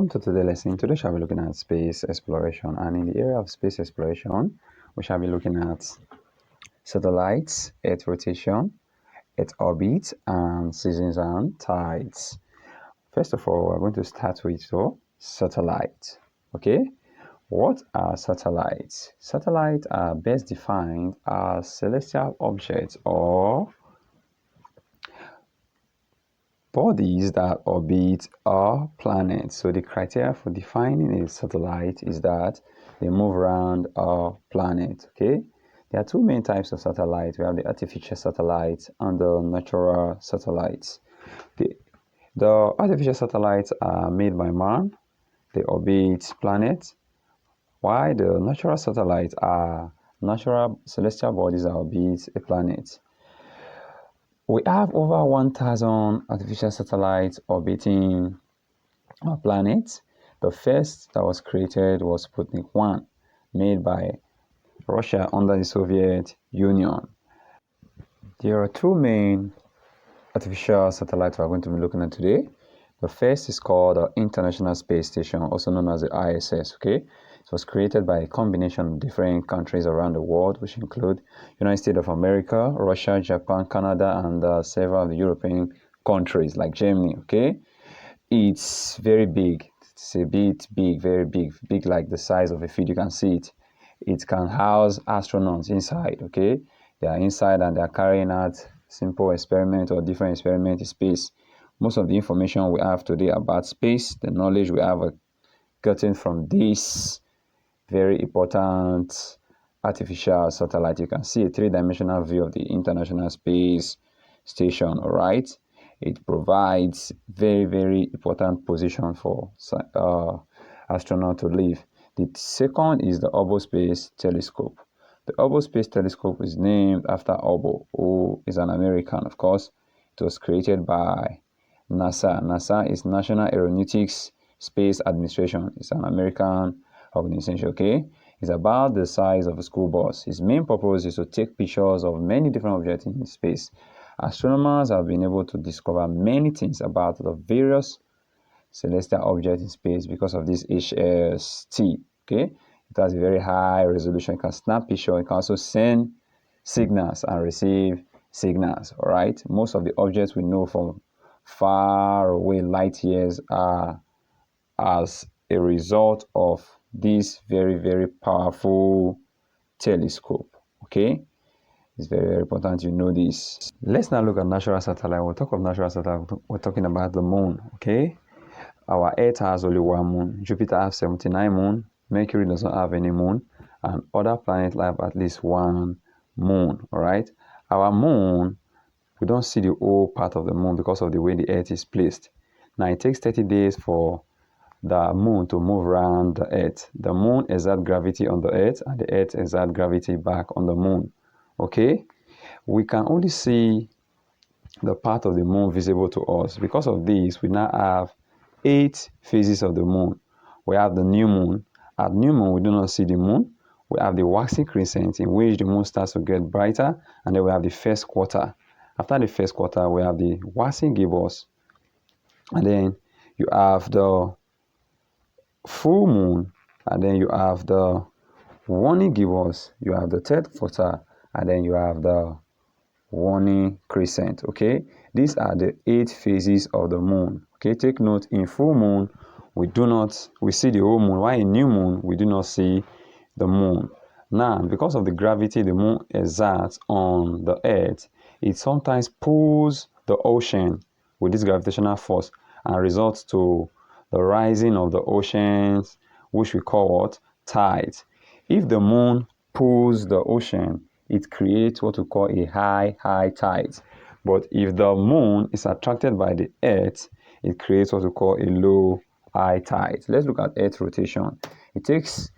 Welcome to today's lesson. Today we shall be looking at space exploration, and in the area of space exploration, we shall be looking at satellites, Earth rotation, Earth orbit, and seasons and tides. First of all, we're going to start with satellites. Okay, what are satellites? Satellites are best defined as celestial objects or bodies that orbit our planet. So the criteria for defining a satellite is that they move around our planet. Okay, there are two main types of satellites. We have the artificial satellites and the natural satellites. The artificial satellites are made by man. They orbit planets, while the natural satellites are natural celestial bodies that orbit a planet. We have over 1,000 artificial satellites orbiting our planet. The first that was created was Sputnik 1, made by Russia under the Soviet Union. There are two main artificial satellites we're going to be looking at today. The first is called the International Space Station, also known as the ISS. Okay, it was created by a combination of different countries around the world, which include United States of America, Russia, Japan, Canada, and several of the European countries like Germany. Okay, it's very big. It's a bit big, very big like the size of a field. You can see it. It can house astronauts inside. Okay, they are inside and they are carrying out simple experiment or different experiment in space. Most of the information we have today about space, the knowledge we have gotten from this very important artificial satellite. You can see a three-dimensional view of the International Space Station. All right, it provides very important position for astronauts to live. The second is the Hubble Space Telescope. The Hubble Space Telescope is named after Hubble, who is an American, of course. It was created by NASA. NASA is National Aeronautics Space Administration. It's an American organization. Okay, it's about the size of a school bus. Its main purpose is to take pictures of many different objects in space. Astronomers have been able to discover many things about the various celestial objects in space because of this HST. Okay, it has a very high resolution. You can snap pictures. You can also send signals and receive signals. All right, most of the objects we know from far away light years are as a result of this very powerful telescope. Okay, it's very important you know this. Let's now look at natural satellite. We'll talk of natural satellite. We're talking about the moon. Okay, our Earth has only one moon. Jupiter has 79 moons. Mercury does not have any moon, and other planets have at least one moon. All right, our moon, we don't see the whole part of the moon because of the way the Earth is placed. Now it takes 30 days for the moon to move around the Earth. The moon exerts gravity on the Earth, and the Earth exerts gravity back on the moon. Okay, we can only see the part of the moon visible to us. Because of this, we now have 8 phases of the moon. We have the new moon. At new moon, we do not see the moon. We have the waxing crescent, in which the moon starts to get brighter, and then we have the first quarter. After the first quarter, we have the waxing gibbous, and then you have the full moon, and then you have the waning gibbous, you have the third quarter, and then you have the waning crescent. Okay, these are the 8 phases of the moon. Okay, take note, in full moon we see the whole moon, while in new moon we do not see the moon. Now, because of the gravity the moon exerts on the Earth, it sometimes pulls the ocean with this gravitational force and results to the rising of the oceans, which we call what? Tides. If the moon pulls the ocean, it creates what we call a high tide. But if the moon is attracted by the Earth, it creates what we call a low high tide. Let's look at Earth rotation. It takes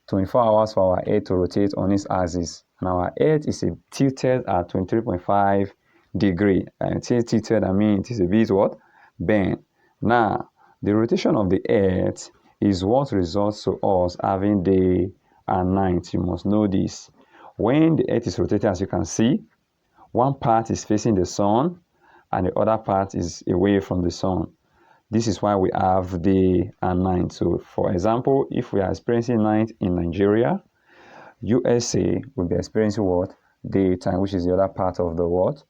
24 hours for our Earth to rotate on its axis, and our Earth is tilted at 23.5 degrees. And tilted, I mean it is a bit what? Bent. Now, the rotation of the Earth is what results to us having day and night. You must know this. When the Earth is rotating, as you can see, one part is facing the sun and the other part is away from the sun. This is why we have day and night. So, for example, if we are experiencing night in Nigeria, USA will be experiencing what? Daytime, which is the other part of the world.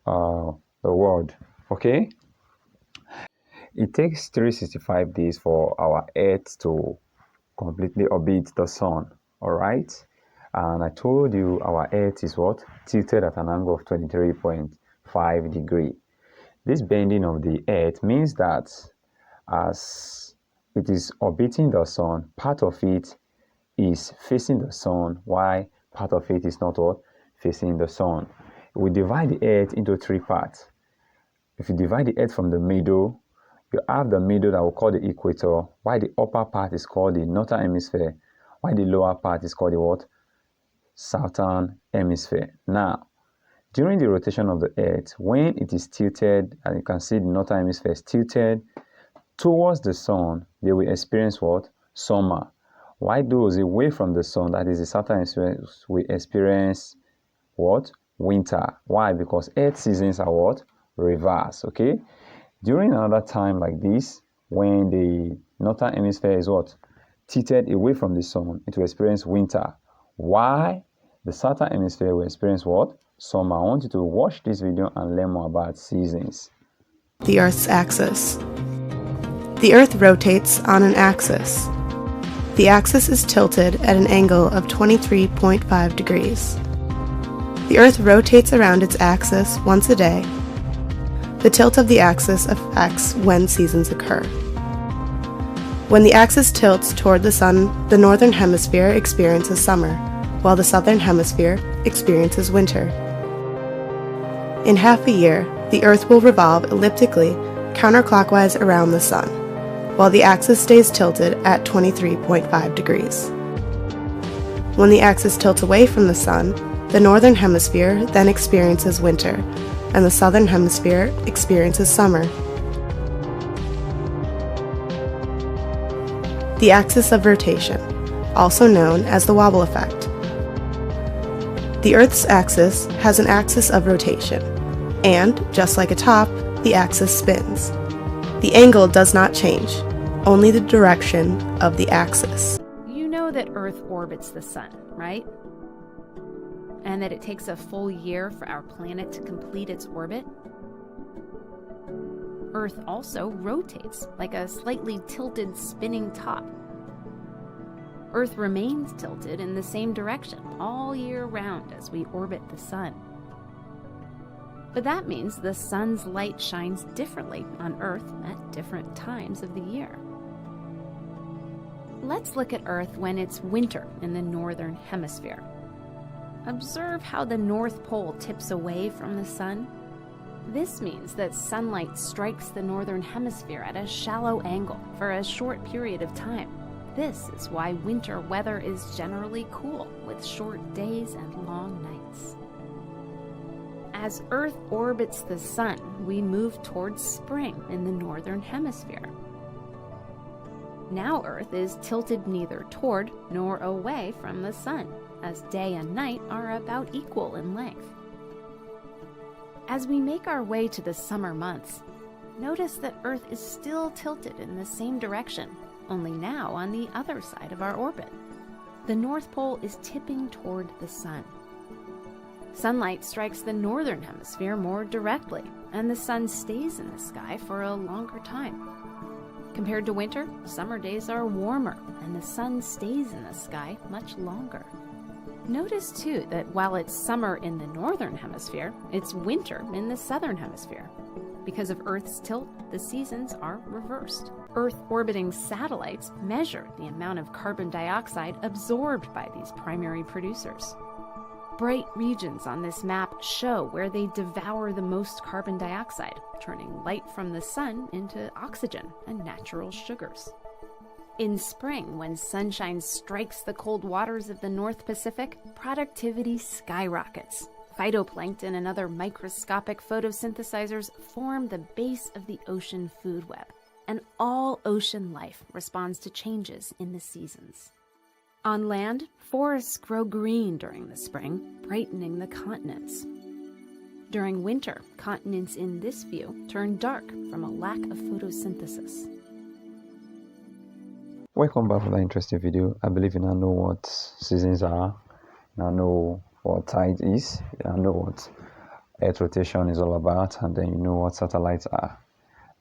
The world. Okay? It takes 365 days for our Earth to completely orbit the sun. All right? And I told you our Earth is what? Tilted at an angle of 23.5 degree. This bending of the Earth means that as it is orbiting the sun, part of it is facing the sun, while part of it is not what? Facing the sun. We divide the Earth into three parts. If you divide the Earth from the middle, you have the middle that we call the equator, while the upper part is called the northern hemisphere, while the lower part is called the what? Southern hemisphere. Now, during the rotation of the Earth, when it is tilted, and you can see the northern hemisphere is tilted towards the sun, they will experience what? Summer. While those away from the sun, that is the southern hemisphere, will experience what? Winter. Why? Because Earth seasons are what? Reverse. Okay? During another time like this, when the northern hemisphere is what? Tilted away from the sun, it will experience winter. Why? The southern hemisphere will experience what? Summer. I want you to watch this video and learn more about seasons. The Earth's axis. The Earth rotates on an axis. The axis is tilted at an angle of 23.5 degrees. The Earth rotates around its axis once a day. The tilt of the axis affects when seasons occur. When the axis tilts toward the sun, the northern hemisphere experiences summer, while the southern hemisphere experiences winter. In half a year, the Earth will revolve elliptically counterclockwise around the sun, while the axis stays tilted at 23.5 degrees. When the axis tilts away from the sun, the northern hemisphere then experiences winter, and the southern hemisphere experiences summer. The axis of rotation, also known as the wobble effect. The Earth's axis has an axis of rotation, and, just like a top, the axis spins. The angle does not change, only the direction of the axis. You know that Earth orbits the sun, right? And that it takes a full year for our planet to complete its orbit? Earth also rotates like a slightly tilted spinning top. Earth remains tilted in the same direction all year round as we orbit the sun. But that means the sun's light shines differently on Earth at different times of the year. Let's look at Earth when it's winter in the northern hemisphere. Observe how the North Pole tips away from the sun. This means that sunlight strikes the northern hemisphere at a shallow angle for a short period of time. This is why winter weather is generally cool, with short days and long nights. As Earth orbits the sun, we move towards spring in the northern hemisphere. Now Earth is tilted neither toward nor away from the sun, as day and night are about equal in length. As we make our way to the summer months, notice that Earth is still tilted in the same direction, only now on the other side of our orbit. The North Pole is tipping toward the sun. Sunlight strikes the northern hemisphere more directly, and the sun stays in the sky for a longer time. Compared to winter, summer days are warmer, and the sun stays in the sky much longer. Notice, too, that while it's summer in the northern hemisphere, it's winter in the southern hemisphere. Because of Earth's tilt, the seasons are reversed. Earth-orbiting satellites measure the amount of carbon dioxide absorbed by these primary producers. Bright regions on this map show where they devour the most carbon dioxide, turning light from the sun into oxygen and natural sugars. In spring, when sunshine strikes the cold waters of the North Pacific, productivity skyrockets. Phytoplankton and other microscopic photosynthesizers form the base of the ocean food web, and all ocean life responds to changes in the seasons. On land, forests grow green during the spring, brightening the continents. During winter, continents in this view turn dark from a lack of photosynthesis. Welcome back for that interesting video. I believe you now know what seasons are, you now know what tide is, you now know what Earth rotation is all about, and then you know what satellites are.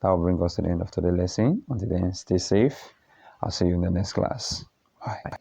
That will bring us to the end of today's lesson. Until then, stay safe. I'll see you in the next class. Bye.